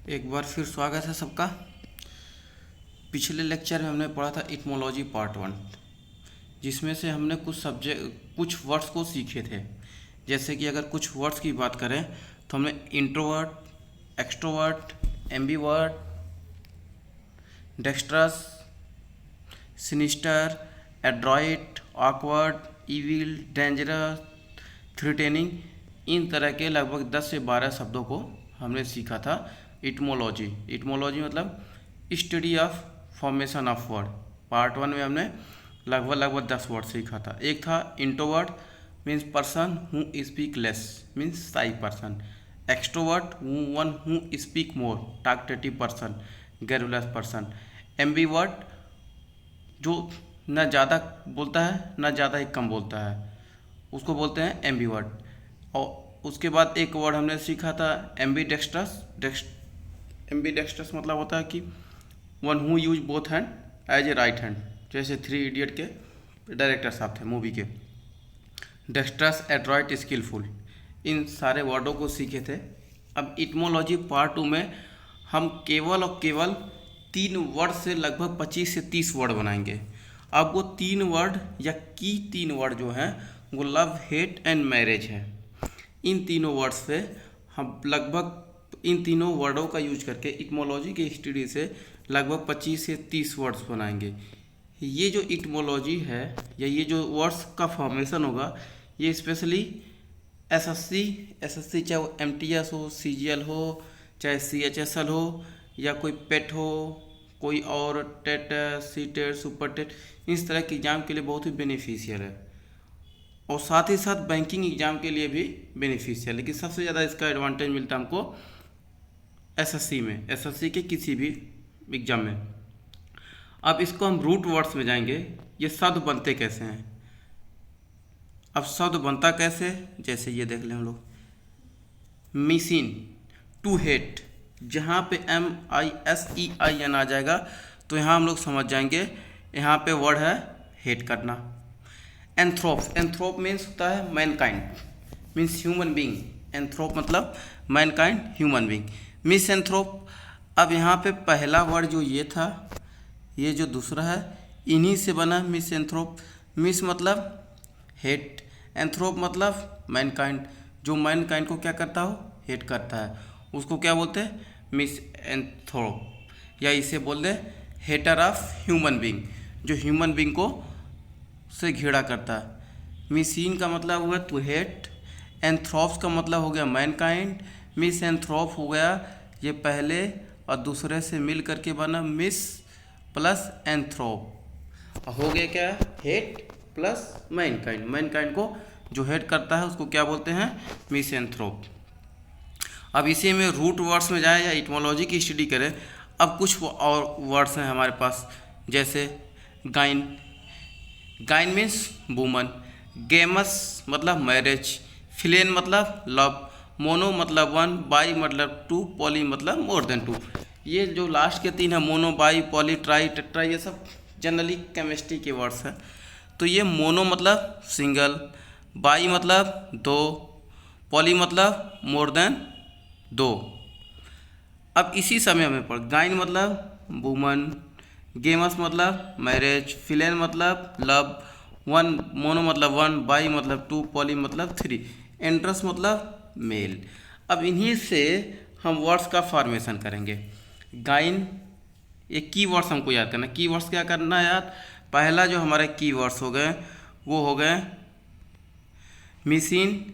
एक बार फिर स्वागत है सबका। पिछले लेक्चर में हमने पढ़ा था इटमोलॉजी पार्ट 1, जिसमें से हमने कुछ वर्ड्स को सीखे थे। जैसे कि अगर कुछ वर्ड्स की बात करें तो हमने introvert, extrovert, ambivert, dextrous, sinister, adroit, awkward, evil, dangerous, threatening, इन तरह के लगभग 10 से 12 शब्दों को हमने सीखा था। इटमोलॉजी मतलब study of formation of word. Part 1 में हमने लगभग 10 वर्ड सीखा था। एक था introvert, means person who speak less, means शाई person. Extrovert, one who speak more, talkative person, garrulous person. Ambivert, जो न ज़्यादा बोलता है न ज़्यादा ही कम बोलता है, उसको बोलते हैं एम्बीवर्ट। और उसके बाद एक वर्ड हमने सीखा था एम्बीडेक्स्ट्रस। एम्बीडेक्स्ट्रस मतलब होता है कि one who use both hand as a right hand, जैसे 3 इडियट के डायरेक्टर साहब थे मूवी के। डेक्स्ट्रस, एड्रॉइट, स्किलफुल, इन सारे वर्डों को सीखे थे। अब इटमोलॉजी पार्ट 2 में हम केवल और केवल 3 वर्ड से लगभग 25 से 30 वर्ड बनाएंगे। अब वो 3 वर्ड या की 3 वर्ड जो हैं वो लव, हेट एंड मैरिज है। इन तीनों वर्ड्स से हम लगभग इन तीनों वर्डों का यूज करके इटमोलॉजी के स्टडी से लगभग 25 से 30 वर्ड्स बनाएंगे। ये जो इटमोलॉजी है या ये जो वर्ड्स का फॉर्मेशन होगा, ये स्पेशली एसएससी चाहे वो एमटीएस हो, सीजीएल हो, चाहे सीएचएसएल हो, या कोई पेट हो, कोई और टेट, सीटेट, सुपर टेट, इस तरह के एग्ज़ाम के लिए बहुत ही बेनिफिशियल है। और साथ ही साथ बैंकिंग एग्ज़ाम के लिए भी बेनिफिशियल है। लेकिन सबसे ज़्यादा इसका एडवांटेज मिलता है हमको एसएससी में, एसएससी के किसी भी एग्ज़ाम में। अब इसको हम रूट वर्ड्स में जाएंगे, ये शब्द बनते कैसे हैं। अब शब्द बनता कैसे, जैसे ये देख लें हम लोग, मिसिन, टू हेट, जहाँ पे MISEIN आ जाएगा तो यहाँ हम लोग समझ जाएंगे यहाँ पे वर्ड है हेट करना। एंथ्रोप मीन्स होता है मैनकाइंड, मीन्स ह्यूमन बीइंग। एंथ्रोप मतलब मैनकाइंड, ह्यूमन बीइंग। मिसएंथ्रोप, अब यहाँ पे पहला वर्ड जो ये था, ये जो दूसरा है, इन्हीं से बना मिसएंथ्रोप। मिस मतलब हेट, एंथ्रोप मतलब मैनकाइंड, जो मैनकाइंड को क्या करता हो, हेट करता है, उसको क्या बोलते हैं, मिसएंथ्रोप। या इसे बोल दे हेटर ऑफ ह्यूमन बीइंग, जो ह्यूमन बीइंग को से घृणा करता है। मिसिन का मतलब हुआ टू हेट, एंथ्रोप्स का मतलब हो गया मैनकाइंड, मिसएंथ्रोप हो गया ये पहले और दूसरे से मिल करके बना मिस प्लस एंथ्रोप, हो गया क्या, हेट प्लस मैनकाइंड। मैनकाइंड को जो हेट करता है उसको क्या बोलते हैं, मिसएंथ्रोप। अब इसी में रूट वर्ड्स में जाए या इटमोलॉजी की स्टडी करें। अब कुछ और वर्ड्स हैं हमारे पास, जैसे again, again means woman, games मतलब मैरिज, फिलेन मतलब लव, मोनो मतलब 1, बाई मतलब 2, पॉली मतलब मोर देन 2। ये जो लास्ट के 3 है, mono, by, poly, try, tetra, ये सब जनरली केमिस्ट्री के वर्ड्स हैं। तो ये मोनो मतलब सिंगल, बाई मतलब 2, पॉली मतलब मोर देन 2। अब इसी समय हमें पढ़, गाइन मतलब वुमन, गेमस मतलब मैरिज, फिलेन मतलब लव, वन, मोनो मतलब 1, बाई मतलब 2, पॉली मतलब 3, एंट्रस मतलब मेल। अब इन्हीं से हम वर्ड्स का फॉर्मेशन करेंगे। गाइन, ये की वर्ड्स हमको याद करना। की वर्ड्स क्या करना है यार, पहला जो हमारे की वर्ड्स हो गए वो हो गए मिसिन,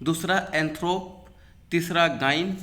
दूसरा एंथ्रोप, तीसरा गाइन।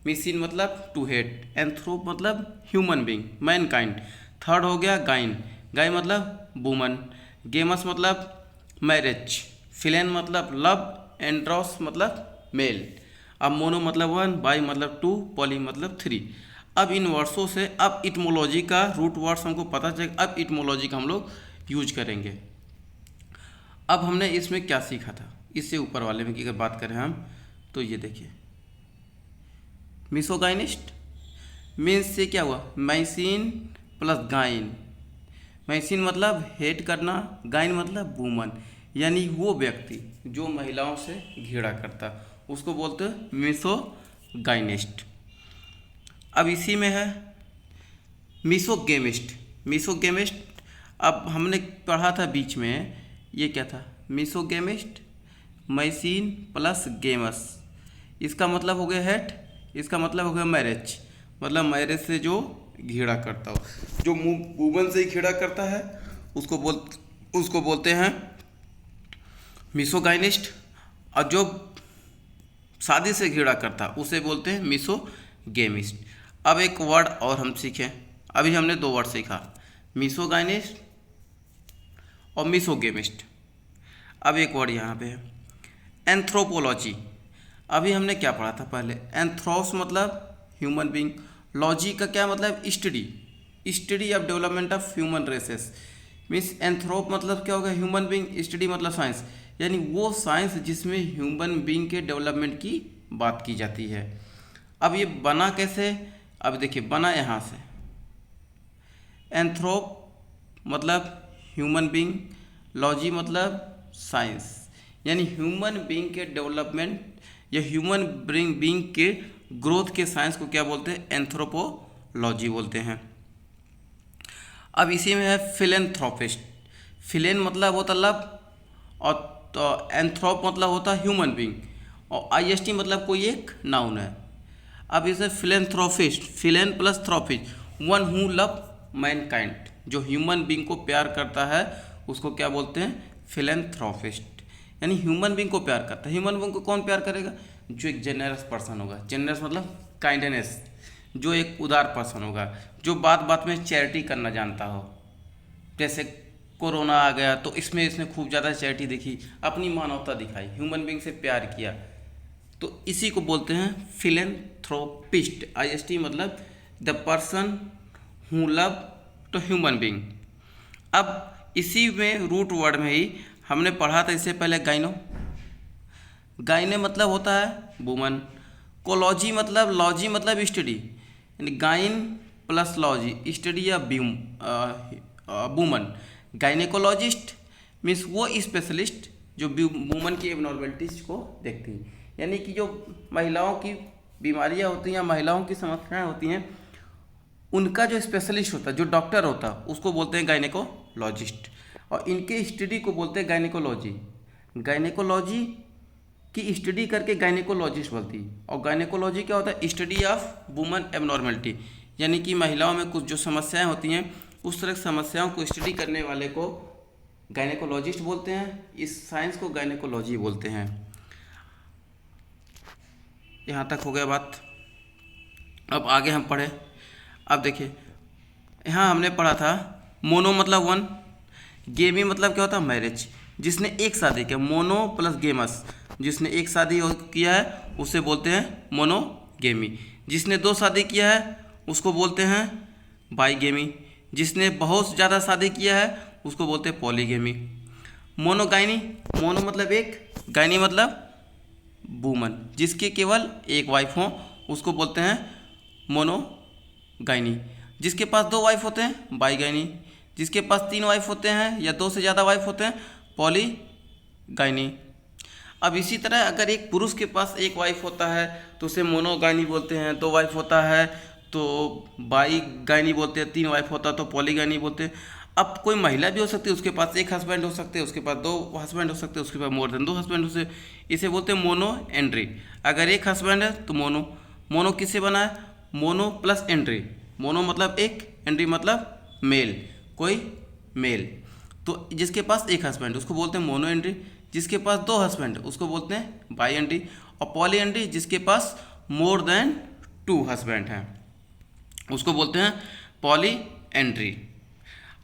मिसिन मतलब टू हेट, एंथ्रोप मतलब ह्यूमन बीइंग, मैनकाइंड, थर्ड हो गया गाइन, गाइन मतलब वुमन, गेमस मतलब मैरिज, फिलेन मतलब लव, एंड्रॉस मतलब मेल। अब मोनो मतलब 1, बाई मतलब 2, पॉली मतलब 3। अब इन वर्ड्सों से अब इटमोलॉजी का रूट वर्ड्स हमको पता चल, अब इटमोलॉजी का हम लोग यूज करेंगे। अब हमने इसमें क्या सीखा था, इससे ऊपर वाले में की अगर बात करें हम, तो ये देखिए, मिसोगाइनिस्ट मीन्स से क्या हुआ, मैसिन प्लस गाइन। मैसिन मतलब हेट करना, गाइन मतलब वुमन, यानी वो व्यक्ति जो महिलाओं से घृणा करता, उसको बोलते हैं मिसोगाइनिस्ट। अब इसी में है मीसोगेमिस्ट। मीसोगेमिस्ट अब हमने पढ़ा था बीच में, ये क्या था, मीसोगेमिस्ट मैसीन प्लस गेमस, इसका मतलब हो गया हेट, इसका मतलब हो गया मैरिज, मतलब मैरिज से जो घेरा करता हो, जो वुमन से घेरा करता है उसको बोलते हैं मिसोगाइनिस्ट, और जो शादी से घेरा करता है उसे बोलते हैं मिसोगेमिस्ट। अब एक वर्ड और हम सीखें, अभी हमने 2 वर्ड सीखा, मिसोगाइनिस्ट और मिसोगेमिस्ट। अब एक वर्ड यहाँ पे है एंथ्रोपोलॉजी। अभी हमने क्या पढ़ा था पहले, एंथ्रोस मतलब ह्यूमन बींग, लॉजी का क्या मतलब, study of development of human races, means anthrop मतलब क्या होगा, ह्यूमन बींग, स्टडी मतलब साइंस, यानी वो साइंस जिसमें ह्यूमन बींग के डेवलपमेंट की बात की जाती है। अब ये बना कैसे, अब देखिए बना यहाँ से, एंथ्रोप मतलब ह्यूमन बींग, लॉजी मतलब साइंस, यानी ह्यूमन बींग के डेवलपमेंट या ह्यूमन बींग के ग्रोथ के साइंस को क्या बोलते हैं, एंथ्रोपोलॉजी बोलते हैं। अब इसी में है फिलेंथ्रोपिस्ट। फिलेन मतलब होता लव, और तो एंथ्रोप मतलब होता ह्यूमन बींग, और आईएसटी मतलब कोई एक नाउन है। अब इसे philanthropist, philan plus thropist, one who love mankind, जो ह्यूमन बींग को प्यार करता है उसको क्या बोलते हैं, फिलेंथ्रोपिस्ट, यानी ह्यूमन बींग को प्यार करता है। ह्यूमन बींग को कौन प्यार करेगा, जो एक जेनरस पर्सन होगा, जेनरस मतलब काइंडनेस, जो एक उदार पर्सन होगा, जो बात बात में चैरिटी करना जानता हो। जैसे कोरोना आ गया तो इसमें इसने खूब ज़्यादा चैरिटी दिखी, अपनी मानवता दिखाई, ह्यूमन बींग से प्यार किया, तो इसी को बोलते हैं फिलेंथ्रोपिस्ट। आईएसटी मतलब the person who love to human being. अब इसी में रूट वर्ड में ही हमने पढ़ा था इससे पहले गाइनो, गाइने मतलब होता है वुमन, कोलॉजी मतलब, लॉजी मतलब स्टडी, यानी गाइन प्लस लॉजी, स्टडी या वुमन। गाइनेकोलॉजिस्ट मीन्स वो स्पेशलिस्ट जो वुमन की एबनॉर्मलिटीज को देखती है, यानी कि जो महिलाओं की बीमारियां होती हैं या महिलाओं की समस्याएं होती हैं उनका जो स्पेशलिस्ट होता है, जो डॉक्टर होता है, उसको बोलते हैं गाइनेकोलॉजिस्ट, और इनके स्टडी को बोलते हैं गाइनेकोलॉजी। गाइनेकोलॉजी की स्टडी करके गाइनेकोलॉजिस्ट बोलती है, और गाइनेकोलॉजी क्या होता है, स्टडी ऑफ वुमन एबनॉर्मलिटी, यानी कि महिलाओं में कुछ जो समस्याएं होती हैं उस तरह की समस्याओं को स्टडी करने वाले को गाइनेकोलॉजिस्ट बोलते हैं, इस साइंस को गाइनेकोलॉजी बोलते हैं। यहाँ तक हो गया बात। अब आगे हम पढ़े, अब देखिए यहाँ हमने पढ़ा था मोनो मतलब वन, गेमी मतलब क्या होता है, मैरिज, जिसने एक शादी किया, मोनो प्लस गेमस, जिसने एक शादी किया है उसे बोलते हैं मोनोगेमी, जिसने 2 शादी किया है उसको बोलते हैं बाईगेमी, जिसने बहुत ज़्यादा शादी किया है उसको बोलते हैं पॉलीगेमी। मोनोगाइनी, मोनो मतलब एक, गाइनी मतलब वुमन, जिसके केवल एक वाइफ हो उसको बोलते हैं मोनोगाइनी, जिसके पास 2 वाइफ होते हैं बाईगाइनी, जिसके पास 3 वाइफ होते हैं या 2 से ज़्यादा वाइफ होते हैं पॉलीगाइनी। अब इसी तरह अगर एक पुरुष के पास एक वाइफ होता है तो उसे मोनोगाइनी बोलते हैं, 2 वाइफ होता है तो बाईगाइनी बोलते हैं, 3 वाइफ होता है तो पॉलीगाइनी बोलते हैं। अब कोई महिला भी हो सकती है, उसके पास एक हस्बैंड हो सकते हैं, उसके पास 2 हस्बैंड हो सकते हैं, उसके पास मोर देन 2 हस्बैंड हो सकते, इसे बोलते हैं मोनो एंड्री। अगर एक हस्बैंड है तो मोनो, मोनो किससे बना है, मोनो प्लस एंड्री, मोनो मतलब एक, एंड्री मतलब मेल, कोई मेल, तो जिसके पास एक हस्बैंड उसको बोलते हैं मोनो एंड्री, जिसके पास 2 हस्बैंड उसको बोलते हैं बाई एंड्री, और पॉली एंड्री जिसके पास मोर देन 2 हस्बैंड हैं उसको बोलते हैं पॉली एंड्री।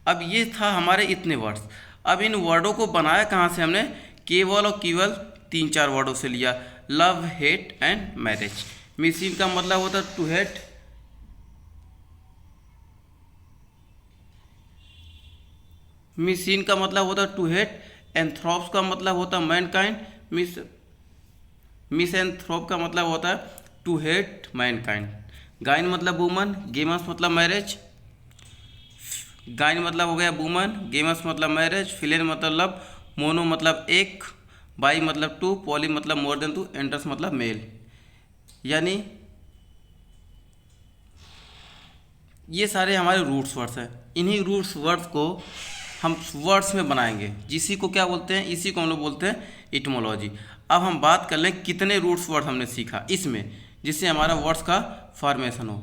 अब ये था हमारे इतने वर्ड्स। अब इन वर्डों को बनाया कहाँ से हमने, केवल और केवल 3-4 वर्डों से लिया, love, hate and marriage. Missing का मतलब होता है टू हेट, मिसिन का मतलब होता है टू हेट, एंथ्रोप्स का मतलब होता है मैनकाइंड, मिसएंथ्रोप का मतलब होता है टू हेट मैनकाइंड। गाइन मतलब वुमन, गेमस मतलब मैरिज, गाइन मतलब हो गया वुमन, गेमस मतलब मैरिज, फिलेन मतलब लव, मोनो मतलब एक, बाई मतलब 2, पॉली मतलब मोर देन 2, एंटर्स मतलब मेल। यानी ये सारे हमारे रूट्स वर्ड्स हैं। इन्हीं रूट्स वर्ड्स को हम वर्ड्स में बनाएंगे, जिसी को क्या बोलते हैं, इसी को हम लोग बोलते हैं इटमोलॉजी। अब हम बात कर लें कितने रूट्स वर्ड हमने सीखा इसमें, जिससे हमारा वर्ड्स का फॉर्मेशन हो।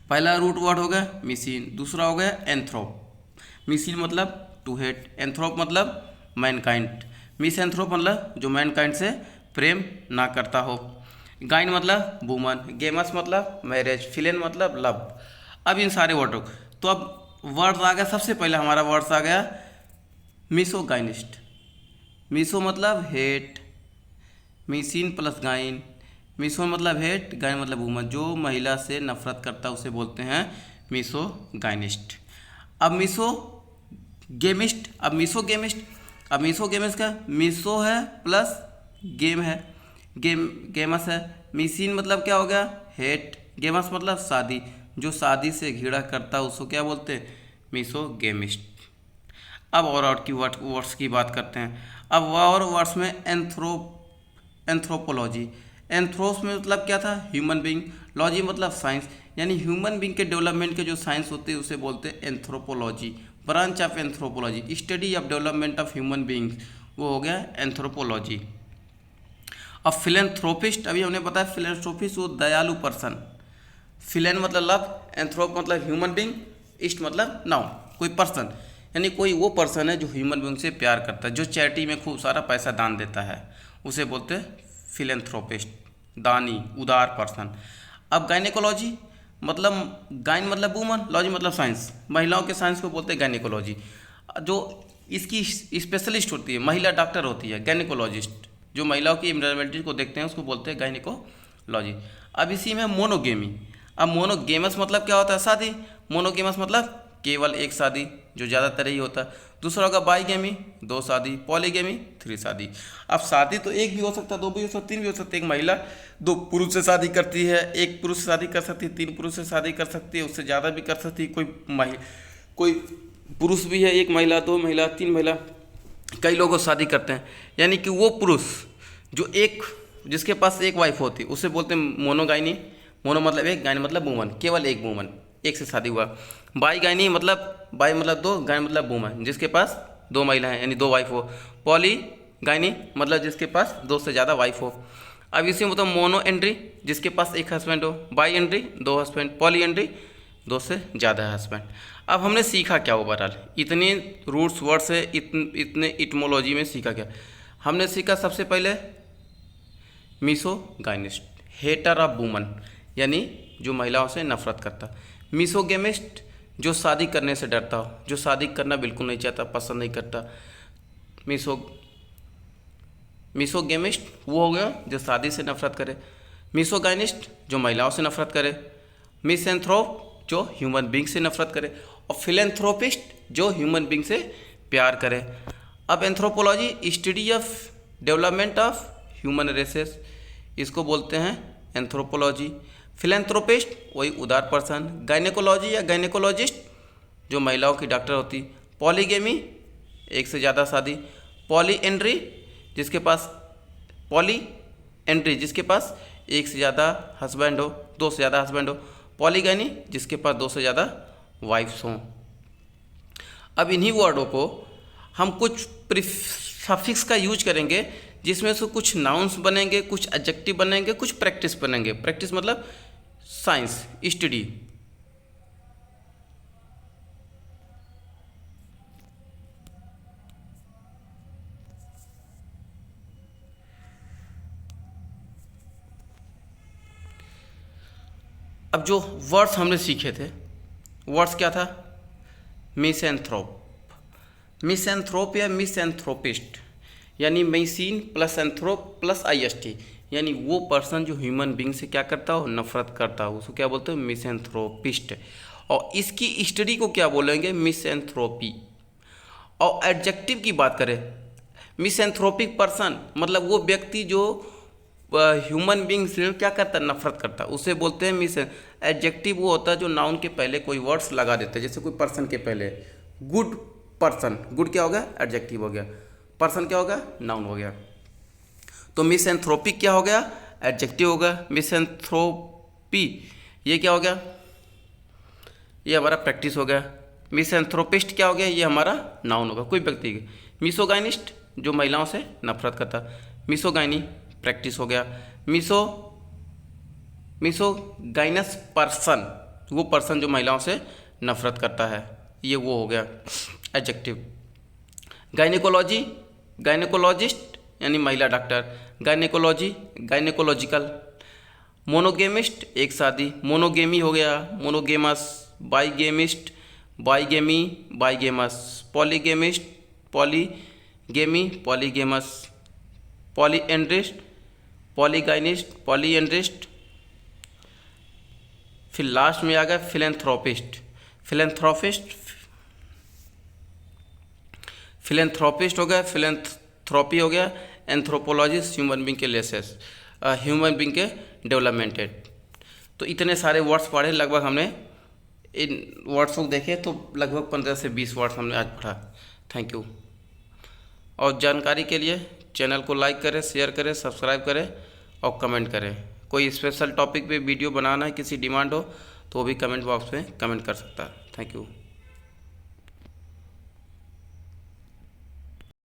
पहला रूट वर्ड हो गया मिसिन, दूसरा हो गया एंथ्रोप। मिसिन मतलब टू हेट, एंथ्रोप मतलब मैनकाइंड, मिसएंथ्रोप मतलब जो मैनकाइंड से प्रेम ना करता हो, गाइन मतलब वुमन, गेमस मतलब मैरिज, फिलेन मतलब लव। अब इन सारे वर्डों तो अब वर्ड्स आ गया, सबसे पहले हमारा वर्ड्स आ गया मिसोगाइनिस्ट। मिसो मतलब हेट, मिसिन प्लस गाइन, मिसो मतलब हेट, गाइन मतलब वुमन, जो महिला से नफरत करता है उसे बोलते हैं मिसोगाइनिस्ट। अब मिसो गेमिस्ट, अब मिसोगेमिस्ट, अब मिसोगेमिस्ट का मिसो है प्लस गेम है, गेमस है। मिसिन मतलब क्या हो गया हेट, गेमस मतलब शादी, जो शादी से घृणा करता है उसको क्या बोलते हैं मिसोगेमिस्ट। अब और की वर्ड्स की बात करते हैं। अब और वर्ड्स में एंथ्रोपोलॉजी। एंथ्रोस में मतलब क्या था ह्यूमन बीइंग, लॉजी मतलब साइंस, यानी ह्यूमन बीइंग के डेवलपमेंट के जो साइंस होते हैं उसे बोलते हैं anthropology. Branch of anthropology, study of development of human beings, वो हो गया एंथ्रोपोलॉजी। अब फिलेंथ्रोपिस्ट, अभी हमने बताया फिलेंथ्रोपिस्ट वो दयालु पर्सन। फिलेन मतलब लव, एंथ्रोप मतलब ह्यूमन बीइंग, इस्ट मतलब नाउन, कोई पर्सन, यानी कोई वो पर्सन है जो ह्यूमन बीइंग से प्यार करता है, जो चैरिटी में खूब सारा पैसा दान देता है, उसे बोलते हैं फिलेंथ्रोपिस्ट, दानी उदार पर्सन। अब गायनेकोलॉजी मतलब गाइन मतलब वुमन, लॉजी मतलब साइंस, महिलाओं के साइंस को बोलते हैं गायनेकोलॉजी। जो इसकी स्पेशलिस्ट होती है, महिला डॉक्टर होती है गायनेकोलॉजिस्ट, जो महिलाओं की इमरजेंसी को देखते हैं उसको बोलते हैं गायनेकोलॉजी। अब इसी में मोनोगेमी। अब मोनोगेमस मतलब क्या होता है शादी, मोनोगेमस मतलब केवल एक शादी, जो ज़्यादातर ही होता है। दूसरा होगा बाईगेमी, दो शादी, पॉलीगेमी, थ्री शादी। अब शादी तो एक भी हो सकता है, दो भी हो सकता, तीन भी हो सकती है। एक महिला दो पुरुष से शादी करती है, एक पुरुष से शादी कर सकती है, तीन पुरुष से शादी कर सकती है, उससे ज़्यादा भी कर सकती है। कोई पुरुष भी है, एक महिला, दो महिला, तीन महिला, कई लोगों से शादी करते हैं। यानी कि वो पुरुष जो जिसके पास एक वाइफ होती है उसे बोलते हैं मोनोगाइनी। मोनो मतलब एक, गाइनी मतलब वुमन, केवल एक वुमन, एक से शादी हुआ। बाई गाइनी मतलब बाई मतलब दो, गाय मतलब वुमन, जिसके पास दो महिला हैं यानी दो वाइफ हो। पॉली गाइनी मतलब जिसके पास दो से ज़्यादा वाइफ हो। अब इसी में मतलब मोनो एंट्री, जिसके पास एक हस्बैंड हो, बाई एंट्री दो हस्बैंड, पॉली एंट्री दो से ज़्यादा हस्बैंड। अब हमने सीखा क्या ओवरऑल, इतने रूट्स वर्ड से इतने इटमोलॉजी में सीखा क्या। हमने सीखा सबसे पहले मिसोगाइनिस्ट, हेटर ऑफ वुमन, यानी जो महिलाओं से नफरत करता। मिसोगेमिस्ट, जो शादी करने से डरता हो, जो शादी करना बिल्कुल नहीं चाहता, पसंद नहीं करता। मिसोगेमिस्ट वो हो गया जो शादी से नफरत करे। मिसोगाइनिस्ट जो महिलाओं से नफरत करे। मिसएंथ्रोप जो ह्यूमन बीइंग से नफरत करे। और फिलेंथ्रोपिस्ट जो ह्यूमन बीइंग से प्यार करे। अब anthropology study of development of human races, इसको बोलते हैं एंथ्रोपोलॉजी। फिलेंथ्रोपिस्ट वही उदार पर्सन। गायनेकोलॉजी या गायनेकोलॉजिस्ट जो महिलाओं की डॉक्टर होती। पॉलीगेमी एक से ज़्यादा शादी। पॉली एंट्री जिसके पास एक से ज़्यादा हस्बैंड हो, दो से ज़्यादा हस्बैंड हो। पॉलीगैनी जिसके पास दो से ज़्यादा वाइफ्स हों। अब इन्हीं वर्डों को हम कुछ सफिक्स का यूज करेंगे, जिसमें से कुछ नाउन्स बनेंगे, कुछ एडजेक्टिव बनेंगे, कुछ प्रैक्टिस बनेंगे। प्रैक्टिस मतलब साइंस स्टडी। अब जो वर्ड्स हमने सीखे थे, वर्ड्स क्या था, मिसएंथ्रोप या मिसएंथ्रोपिस्ट, यानी मिसिन प्लस एंथ्रोप प्लस IST, यानी वो पर्सन जो ह्यूमन बीइंग से क्या करता हो, नफरत करता हो, उसको क्या बोलते हैं, मिसएंथ्रोपिस्ट। और इसकी स्टडी को क्या बोलेंगे, मिसएंथ्रोपी। और एडजेक्टिव की बात करें, मिसएंथ्रोपिक पर्सन मतलब वो व्यक्ति जो ह्यूमन बीइंग से क्या करता है, नफरत करता है, उसे बोलते हैं मिस। एडजेक्टिव वो होता है जो नाउन के पहले कोई वर्ड्स लगा देते हैं, जैसे कोई पर्सन के पहले गुड पर्सन, गुड क्या हो गया, एडजेक्टिव हो गया। पर्सन क्या हो गया, नाउन हो गया। तो मिसएंथ्रोपिक क्या हो गया, एडजेक्टिव हो गया। मिसएंथ्रोपी ये क्या हो गया, ये हमारा प्रैक्टिस हो गया। मिसएंथ्रोपिस्ट क्या हो गया, ये हमारा नाउन होगा, कोई व्यक्ति। मिसोगाइनिस्ट जो महिलाओं से नफरत करता, मिसोगाइनी प्रैक्टिस हो गया। मिसोगाइनस पर्सन, वो पर्सन जो महिलाओं से नफरत करता है, ये वो हो गया एडजेक्टिव। गायनेकोलॉजी, गायनेकोलॉजिस्ट यानी महिला डॉक्टर, गायनेकोलॉजी गायनेकोलॉजिकल। मोनोगेमिस्ट एक शादी, मोनोगेमी हो गया मोनोगेमस। बाईगेमिस्ट बाईगेमी बाईगेमस। पॉलीगेमिस्ट पॉलीगेमी पॉलीगेमस। पॉलीएंड्रिस्ट पॉलीगाइनिस्ट पॉलीएंड्रिस्ट। फिर लास्ट में आ गया फिलेंथ्रोपिस्ट। फिलेंथ्रोपिस्ट हो गया, फिलेंथ्रोपी हो गया। एंथ्रोपोलॉजिस्ट ह्यूमन बींग के लेसेस, ह्यूमन बींग के डेवलपमेंटेड। तो इतने सारे वर्ड्स पढ़े, लगभग हमने इन वर्ड्स को देखे तो लगभग 15 से 20 वर्ड्स हमने आज पढ़ा। Thank you. और जानकारी के लिए चैनल को लाइक करें, शेयर करें, सब्सक्राइब करें और कमेंट करें। कोई स्पेशल टॉपिक पे वीडियो बनाना है, किसी डिमांड हो तो वो भी कमेंट बॉक्स में कमेंट कर सकता है। Thank you.